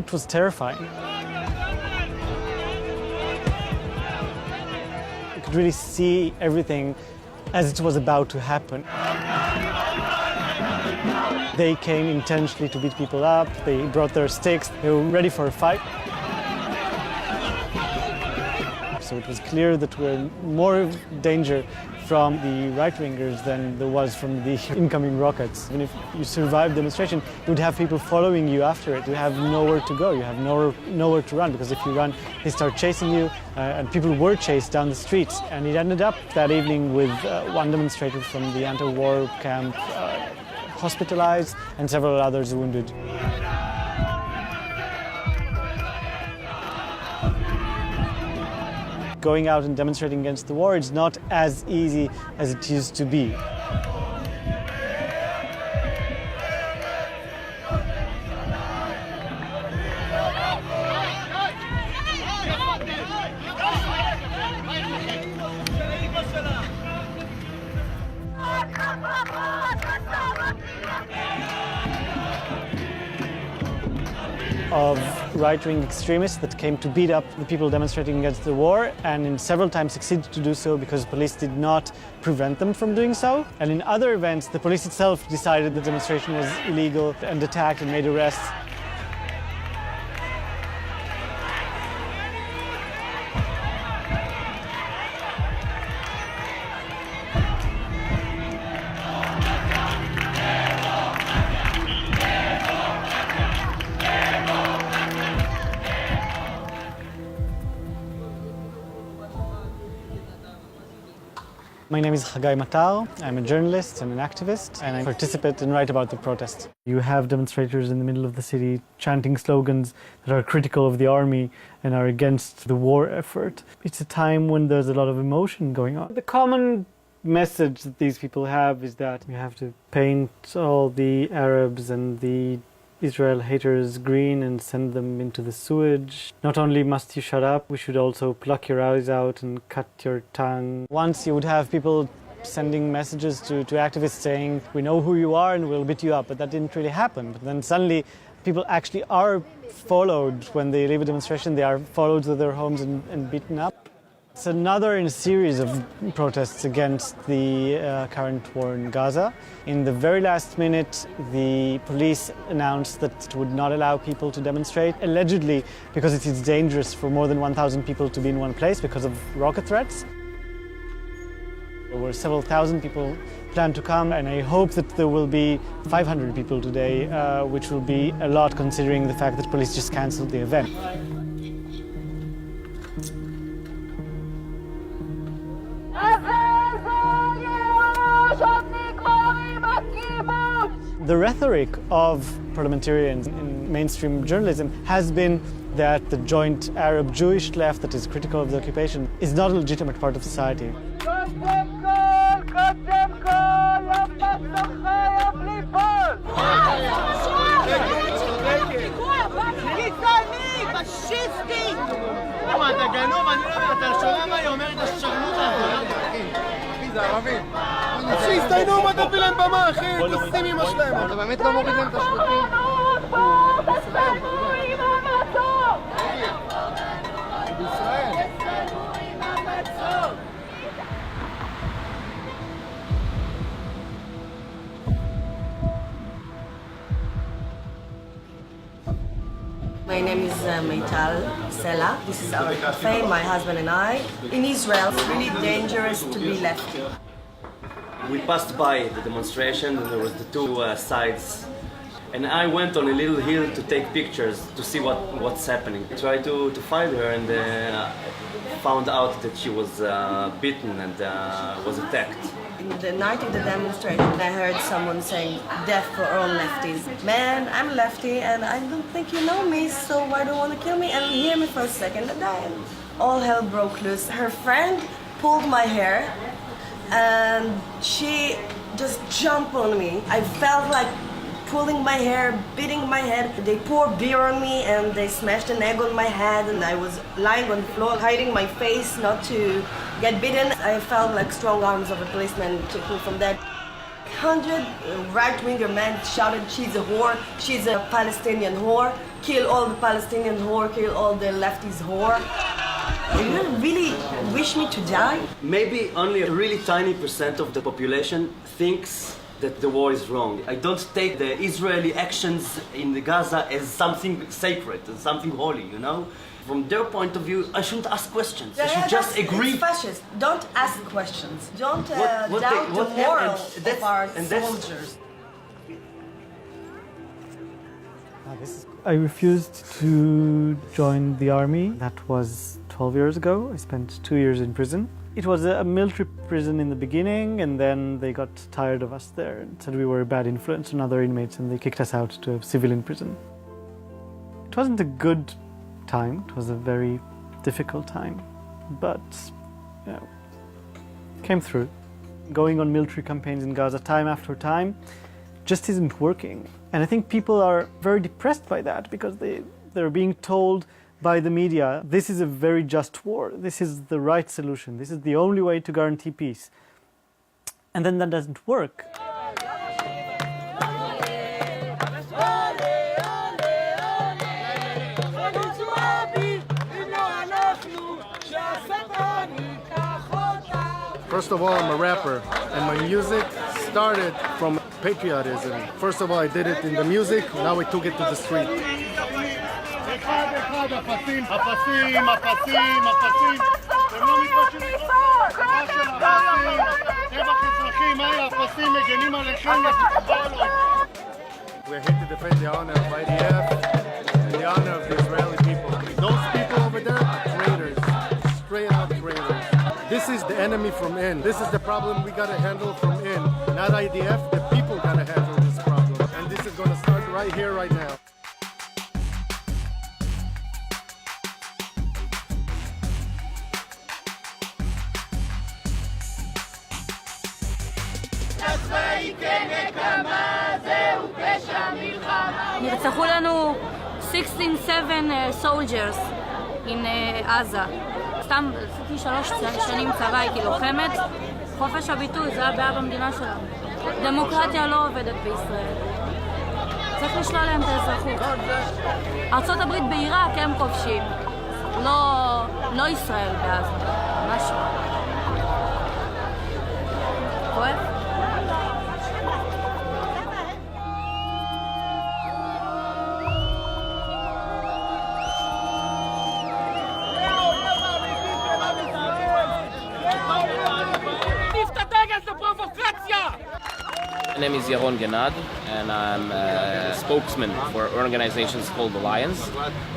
It was terrifying. You could really see everything as it was about to happen. They came intentionally to beat people up, they brought their sticks, they were ready for a fight. So it was clear that we were more danger from the right-wingers than there was from the incoming rockets. Even if you survived the demonstration, you would have people following you after it. You have nowhere to go, you have nowhere to run, because if you run, they start chasing you, and people were chased down the streets. And it ended up that evening with one demonstrator from the anti-war camp hospitalized and several others wounded. Going out and demonstrating against the war is not as easy as it used to be. Of right-wing extremists that came to beat up the people demonstrating against the war, and in several times succeeded to do so because police did not prevent them from doing so. And in other events, the police itself decided the demonstration was illegal and attacked and made arrests. My name is Chagai Matar. I'm a journalist and an activist, and I participate and write about the protests. You have demonstrators in the middle of the city chanting slogans that are critical of the army and are against the war effort. It's a time when there's a lot of emotion going on. The common message that these people have is that we have to paint all the Arabs and the Israel haters green and send them into the sewage. Not only must you shut up, we should also pluck your eyes out and cut your tongue. Once you would have people sending messages to activists saying, we know who you are and we'll beat you up, but that didn't really happen. But then suddenly people actually are followed when they leave a demonstration, they are followed to their homes and beaten up. It's another in a series of protests against the current war in Gaza. In the very last minute, the police announced that it would not allow people to demonstrate, allegedly because it is dangerous for more than 1,000 people to be in one place because of rocket threats. There were several thousand people planned to come, and I hope that there will be 500 people today, which will be a lot considering the fact that police just cancelled the event. The rhetoric of parliamentarians in mainstream journalism has been that the joint Arab-Jewish left that is critical of the occupation is not a legitimate part of society. שיסתיינו, מה תביא להם במה, אחי? תשים אמא שלהם. אתה באמת לא מוריד להם את השלטים? בישראל. My name is Meital Sela. This is our cafe, my husband and I. In Israel, it's really dangerous to be lefty. We passed by the demonstration and there was the two sides. And I went on a little hill to take pictures to see what's happening. I tried to find her and found out that she was beaten and was attacked. In the night of the demonstration, I heard someone saying, "Death for all lefties." Man, I'm lefty and I don't think you know me, so why do you want to kill me? And hear me for a second and die. All hell broke loose. Her friend pulled my hair and she just jumped on me. I felt like pulling my hair, beating my head. They poured beer on me and they smashed an egg on my head and I was lying on the floor, hiding my face not to get beaten. I felt like strong arms of a policeman took me from there. 100 right-winger men shouted, she's a whore, she's a Palestinian whore, kill all the Palestinian whore, kill all the lefties whore. You really wish me to die? Maybe only a really tiny % of the population thinks that the war is wrong. I don't take the Israeli actions in the Gaza as something sacred, as something holy, you know? From their point of view, I shouldn't ask questions. I should just agree. It's fascist. Don't ask questions. Don't doubt the and morals of our that's- soldiers. I refused to join the army. That was 12 years ago. I spent 2 years in prison. It was a military prison in the beginning, and then they got tired of us there and said we were a bad influence on other inmates, and they kicked us out to a civilian prison. It wasn't a good time. It was a very difficult time, but you know, came through. Going on military campaigns in Gaza time after time just isn't working. And I think people are very depressed by that because they're being told by the media, this is a very just war, this is the right solution, this is the only way to guarantee peace. And then that doesn't work. First of all, I'm a rapper, and my music started from patriotism. First of all, I did it in the music, now we took it to the street. We're here to defend the honor of IDF and the honor of the Israeli people. Those people over there are traitors, straight out traitors. This is the enemy from in. This is the problem we gotta handle from in. Not IDF, the people gotta handle this problem. And this is gonna start right here, right now. נרצחו לנו 16 soldiers in עזה. סתם עשיתי 3 שנים צבא, הייתי לוחמת. חופש הביטוי, זה הבעיה במדינה שלנו. דמוקרטיה לא עובדת בישראל. צריך לשלול להם את האזרחות. ארצות הברית בעיראק הם כובשים. לא ישראל בעזה. משהו. כואב? My name is Yaron Genad, and I'm a spokesman for organizations called Alliance.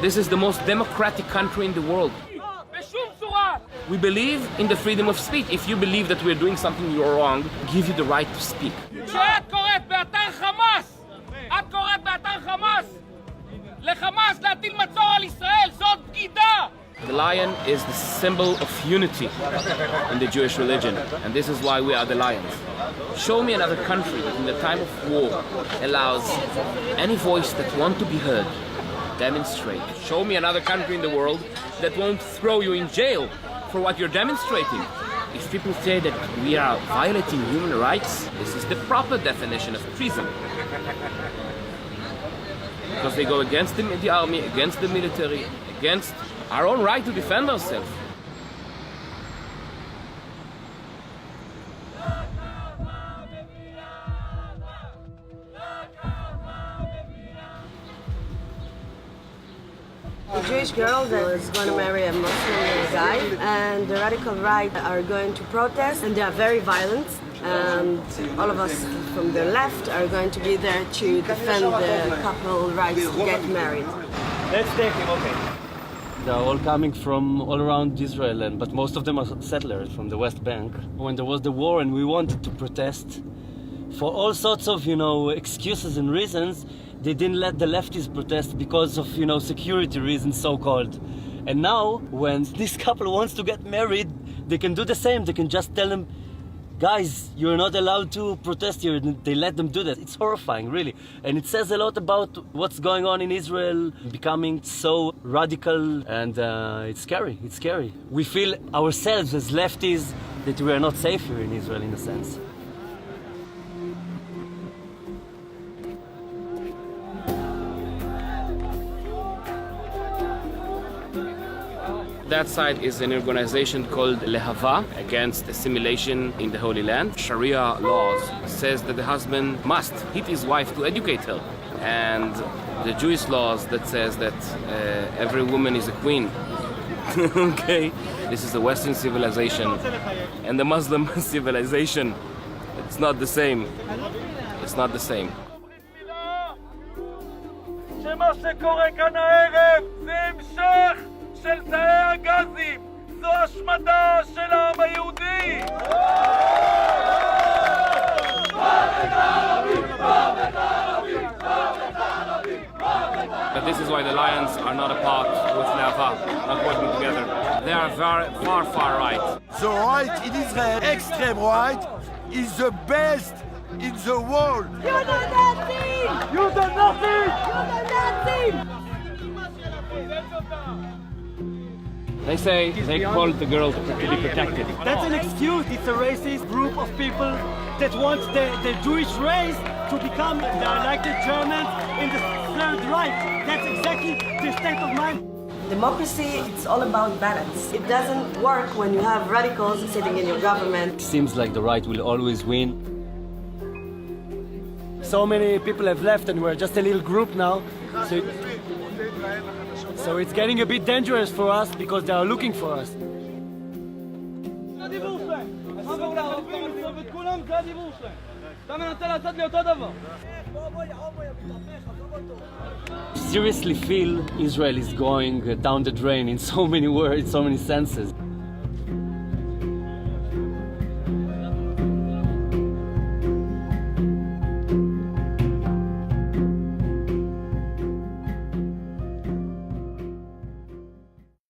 This is the most democratic country in the world. We believe in the freedom of speech. If you believe that we're doing something you're wrong, give you the right to speak. כשאת קוראת באתר חמאס, את קוראת באתר חמאס, לחמאס להטיל מצור על ישראל, זאת בגידה! The lion is the symbol of unity in the Jewish religion, and this is why we are the lions. Show me another country that in the time of war allows any voice that wants to be heard, demonstrate. Show me another country in the world that won't throw you in jail for what you're demonstrating. If people say that we are violating human rights, this is the proper definition of treason. Because they go against the army, against the military, against our own right to defend ourselves. A Jewish girl that is going to marry a Muslim guy, and the radical right are going to protest, and they are very violent. And all of us from the left are going to be there to defend the couple rights to get married. Let's take him, okay. They're all coming from all around Israel, but most of them are settlers from the West Bank. When there was the war and we wanted to protest, for all sorts of, excuses and reasons, they didn't let the leftists protest because of, security reasons, so-called. And now, when this couple wants to get married, they can do the same. They can just tell them, guys, you're not allowed to protest here. They let them do that. It's horrifying, really. And it says a lot about what's going on in Israel, becoming so radical, and it's scary. It's scary. We feel ourselves as lefties that we are not safe here in Israel, in a sense. That side is an organization called LIhat, Against Assimilation in the Holy Land. Sharia laws says that the husband must hit his wife to educate her. And the Jewish laws that says that every woman is a queen. Okay, this is the Western civilization. And the Muslim civilization, it's not the same. It's not the same. שמה שקורה כאן הערב זה המשך של תאי הגזים. זו השמדה של העם היהודי. But this is why the Lions are not apart with LIhat, not working together. They are far, far right. The right in Israel, extreme right, is the best in the world. You do nothing! You do nothing! You do nothing! They say they call the girl to be protected. That's an excuse. It's a racist group of people that wants the Jewish race to become like the Germans in the Third Reich. That's exactly the state of mind. Democracy, it's all about balance. It doesn't work when you have radicals sitting in your government. Seems like the right will always win. So many people have left and we're just a little group now. So it's getting a bit dangerous for us because they are looking for us. Seriously feel Israel is going down the drain in so many words, so many senses.